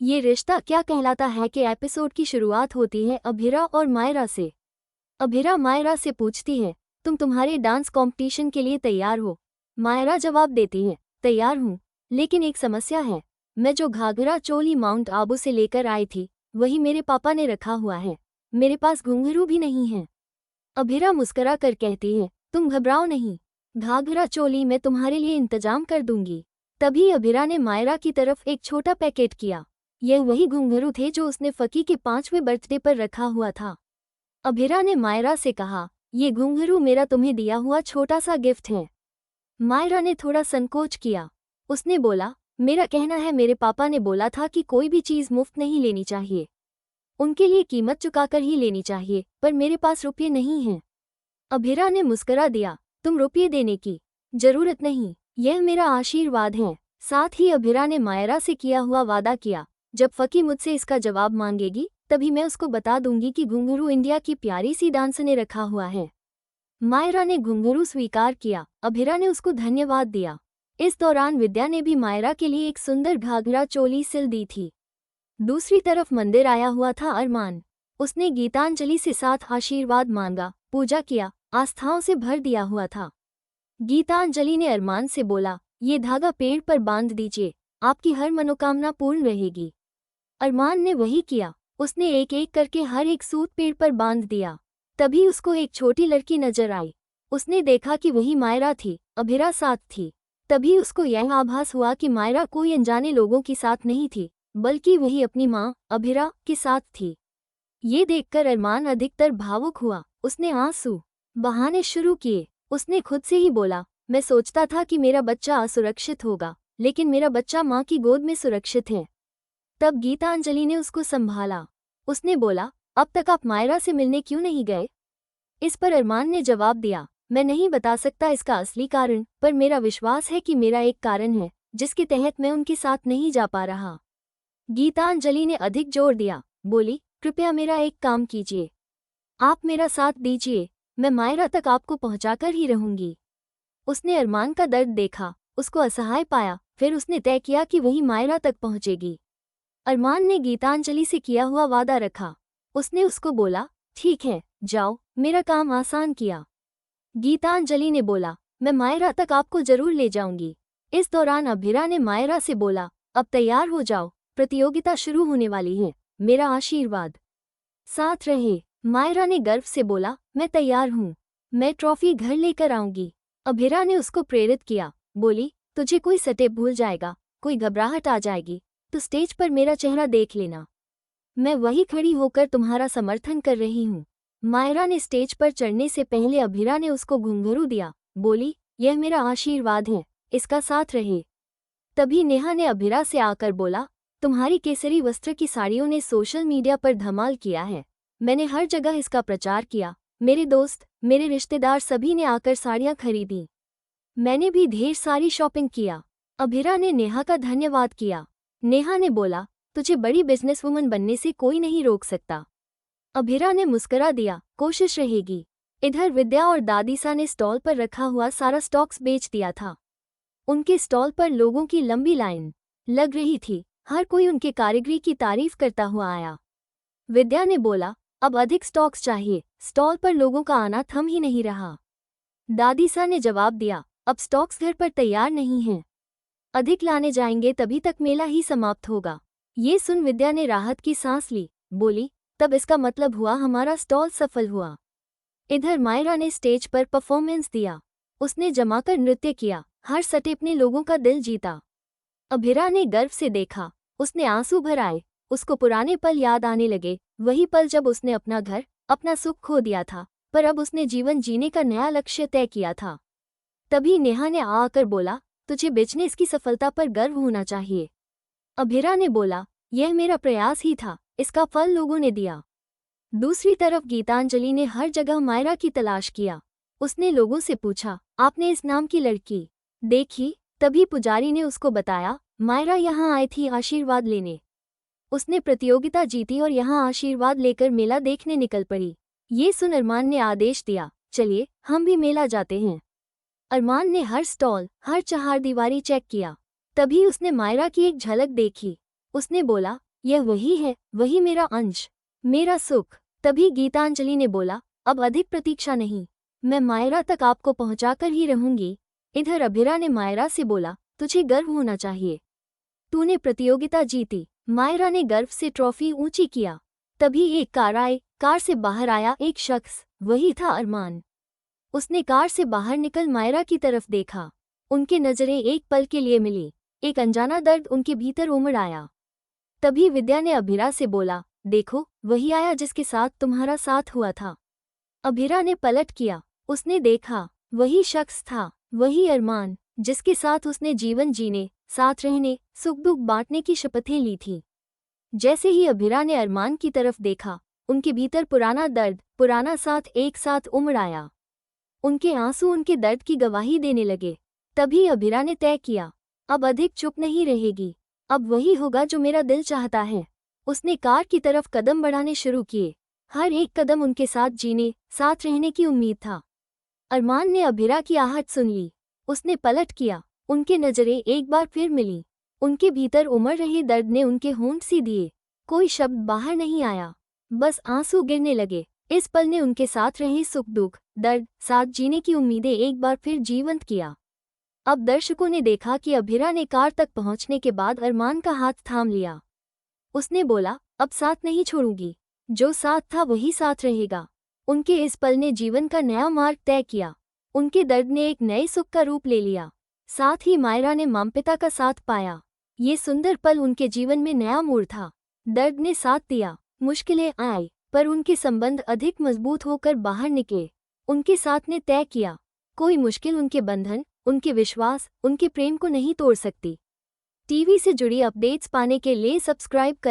ये रिश्ता क्या कहलाता है कि एपिसोड की शुरुआत होती है अभिरा और मायरा से। अभिरा मायरा से पूछती है, तुम तुम्हारे डांस कंपटीशन के लिए तैयार हो? मायरा जवाब देती है, तैयार हूँ, लेकिन एक समस्या है। मैं जो घाघरा चोली माउंट आबू से लेकर आई थी वही मेरे पापा ने रखा हुआ है। मेरे पास घुंघरू भी नहीं है। अभिरा मुस्करा कर कहती है, तुम घबराओ नहीं, घाघरा चोली मैं तुम्हारे लिए इंतजाम कर दूंगी। तभी अभिरा ने मायरा की तरफ एक छोटा पैकेट किया। यह वही घुंघरू थे जो उसने फकी के 5वें बर्थडे पर रखा हुआ था। अभिरा ने मायरा से कहा, ये घुंघरू मेरा तुम्हें दिया हुआ छोटा सा गिफ्ट है। मायरा ने थोड़ा संकोच किया। उसने बोला, मेरा कहना है मेरे पापा ने बोला था कि कोई भी चीज़ मुफ्त नहीं लेनी चाहिए, उनके लिए कीमत चुकाकर ही लेनी चाहिए, पर मेरे पास रुपये नहीं हैं। अभिरा ने मुस्करा दिया, तुम रुपये देने की जरूरत नहीं, यह मेरा आशीर्वाद है। साथ ही अभिरा ने मायरा से किया हुआ वादा किया, जब फकी मुझसे इसका जवाब मांगेगी तभी मैं उसको बता दूंगी कि घुंघरू इंडिया की प्यारी सी डांसर ने रखा हुआ है। मायरा ने घुंघरू स्वीकार किया। अभिरा ने उसको धन्यवाद दिया। इस दौरान विद्या ने भी मायरा के लिए एक सुंदर घाघरा चोली सिल दी थी। दूसरी तरफ मंदिर आया हुआ था अरमान। उसने गीतांजलि से साथ आशीर्वाद मांगा, पूजा किया, आस्थाओं से भर दिया हुआ था। गीतांजलि ने अरमान से बोला, ये धागा पेड़ पर बांध दीजिए, आपकी हर मनोकामना पूर्ण रहेगी। अरमान ने वही किया। उसने एक एक करके हर एक सूत पेड़ पर बांध दिया। तभी उसको एक छोटी लड़की नजर आई। उसने देखा कि वही मायरा थी। अभिरा साथ थी। तभी उसको यह आभास हुआ कि मायरा कोई अनजाने लोगों के साथ नहीं थी, बल्कि वही अपनी माँ अभिरा के साथ थी। ये देखकर अरमान अधिकतर भावुक हुआ। उसने आंसू बहाने शुरू किए। उसने खुद से ही बोला, मैं सोचता था कि मेरा बच्चा असुरक्षित होगा, लेकिन मेरा बच्चा माँ की गोद में सुरक्षित है। तब गीतांजलि ने उसको संभाला। उसने बोला, अब तक आप मायरा से मिलने क्यों नहीं गए? इस पर अरमान ने जवाब दिया, मैं नहीं बता सकता इसका असली कारण, पर मेरा विश्वास है कि मेरा एक कारण है जिसके तहत मैं उनके साथ नहीं जा पा रहा। गीतांजलि ने अधिक जोर दिया, बोली, कृपया मेरा एक काम कीजिए, आप मेरा साथ दीजिए, मैं मायरा तक आपको पहुंचाकर ही रहूंगी। उसने अरमान का दर्द देखा, उसको असहाय पाया, फिर उसने तय किया कि वही मायरा तक पहुंचेगी। अरमान ने गीतांजलि से किया हुआ वादा रखा। उसने उसको बोला, ठीक है, जाओ, मेरा काम आसान किया। गीतांजलि ने बोला, मैं मायरा तक आपको जरूर ले जाऊंगी। इस दौरान अभिरा ने मायरा से बोला, अब तैयार हो जाओ, प्रतियोगिता शुरू होने वाली है, मेरा आशीर्वाद साथ रहे। मायरा ने गर्व से बोला, मैं तैयार हूँ, मैं ट्रॉफी घर लेकर आऊंगी। अभिरा ने उसको प्रेरित किया, बोली, तुझे कोई स्टेप भूल जाएगा, कोई घबराहट आ जाएगी तो स्टेज पर मेरा चेहरा देख लेना, मैं वही खड़ी होकर तुम्हारा समर्थन कर रही हूँ। मायरा ने स्टेज पर चढ़ने से पहले अभिरा ने उसको घुंघरू दिया, बोली, यह मेरा आशीर्वाद है, इसका साथ रहे। तभी नेहा ने अभिरा से आकर बोला, तुम्हारी केसरी वस्त्र की साड़ियों ने सोशल मीडिया पर धमाल किया है, मैंने हर जगह इसका प्रचार किया, मेरे दोस्त, मेरे रिश्तेदार सभी ने आकर साड़ियाँ खरीदी, मैंने भी ढेर सारी शॉपिंग किया। अभिरा ने नेहा का धन्यवाद किया। नेहा ने बोला, तुझे बड़ी बिजनेसवुमन बनने से कोई नहीं रोक सकता। अभिरा ने मुस्करा दिया, कोशिश रहेगी। इधर विद्या और दादीसा ने स्टॉल पर रखा हुआ सारा स्टॉक्स बेच दिया था। उनके स्टॉल पर लोगों की लंबी लाइन लग रही थी, हर कोई उनके कारीगरी की तारीफ करता हुआ आया। विद्या ने बोला, अब अधिक स्टॉक्स चाहिए, स्टॉल पर लोगों का आना थम ही नहीं रहा। दादीसा ने जवाब दिया, अब स्टॉक्स घर पर तैयार नहीं हैं, अधिक लाने जाएंगे तभी तक मेला ही समाप्त होगा। ये सुन विद्या ने राहत की सांस ली, बोली, तब इसका मतलब हुआ हमारा स्टॉल सफल हुआ। इधर मायरा ने स्टेज पर परफॉर्मेंस दिया। उसने जमाकर नृत्य किया, हर स्टेप ने लोगों का दिल जीता। अभिरा ने गर्व से देखा, उसने आंसू भर आए, उसको पुराने पल याद आने लगे, वही पल जब उसने अपना घर, अपना सुख खो दिया था, पर अब उसने जीवन जीने का नया लक्ष्य तय किया था। तभी नेहा ने आकर बोला, तुझे बिजनेस की सफलता पर गर्व होना चाहिए। अभिरा ने बोला, यह मेरा प्रयास ही था, इसका फल लोगों ने दिया। दूसरी तरफ गीतांजलि ने हर जगह मायरा की तलाश किया। उसने लोगों से पूछा, आपने इस नाम की लड़की देखी? तभी पुजारी ने उसको बताया, मायरा यहाँ आई थी आशीर्वाद लेने। उसने प्रतियोगिता जीती और यहाँ आशीर्वाद लेकर मेला देखने निकल पड़ी। ये सुन अरमान ने आदेश दिया, चलिए हम भी मेला जाते हैं। अरमान ने हर स्टॉल, हर चहारदीवारी चेक किया। तभी उसने मायरा की एक झलक देखी। उसने बोला, यह वही है, वही मेरा अंश, मेरा सुख। तभी गीतांजलि ने बोला, अब अधिक प्रतीक्षा नहीं, मैं मायरा तक आपको पहुंचाकर ही रहूंगी। इधर अभिरा ने मायरा से बोला, तुझे गर्व होना चाहिए, तूने प्रतियोगिता जीती। मायरा ने गर्व से ट्रॉफी ऊंची किया। तभी एक कार आई, कार से बाहर आया एक शख्स, वही था अरमान। उसने कार से बाहर निकल मायरा की तरफ देखा। उनकी नजरें एक पल के लिए मिली, एक अनजाना दर्द उनके भीतर उमड़ आया। तभी विद्या ने अभिरा से बोला, देखो वही आया जिसके साथ तुम्हारा साथ हुआ था। अभिरा ने पलट किया, उसने देखा, वही शख्स था, वही अरमान, जिसके साथ उसने जीवन जीने, साथ रहने, सुख दुख बांटने की शपथें ली थीं। जैसे ही अभिरा ने अरमान की तरफ देखा, उनके भीतर पुराना दर्द, पुराना साथ एक साथ उमड़ आया। उनके आंसू उनके दर्द की गवाही देने लगे। तभी अभिरा ने तय किया, अब अधिक चुप नहीं रहेगी, अब वही होगा जो मेरा दिल चाहता है। उसने कार की तरफ कदम बढ़ाने शुरू किए। हर एक कदम उनके साथ जीने, साथ रहने की उम्मीद था। अरमान ने अभिरा की आहट सुन ली। उसने पलट किया, उनके नजरें एक बार फिर मिलीं। उनके भीतर उमड़ रहे दर्द ने उनके होंठ सी दिए। कोई शब्द बाहर नहीं आया, बस आंसू गिरने लगे। इस पल ने उनके साथ रहे सुख दुख, दर्द, साथ जीने की उम्मीदें एक बार फिर जीवंत किया। अब दर्शकों ने देखा कि अभिरा ने कार तक पहुंचने के बाद अरमान का हाथ थाम लिया। उसने बोला, अब साथ नहीं छोड़ूंगी, जो साथ था वही साथ रहेगा। उनके इस पल ने जीवन का नया मार्ग तय किया। उनके दर्द ने एक नए सुख का रूप ले लिया। साथ ही मायरा ने मामपिता का साथ पाया। ये सुंदर पल उनके जीवन में नया मोड़ था। दर्द ने साथ दिया, मुश्किलें आई, पर उनके संबंध अधिक मजबूत होकर बाहर निकले। उनके साथ ने तय किया, कोई मुश्किल उनके बंधन, उनके विश्वास, उनके प्रेम को नहीं तोड़ सकती। टीवी से जुड़ी अपडेट्स पाने के लिए सब्सक्राइब करें।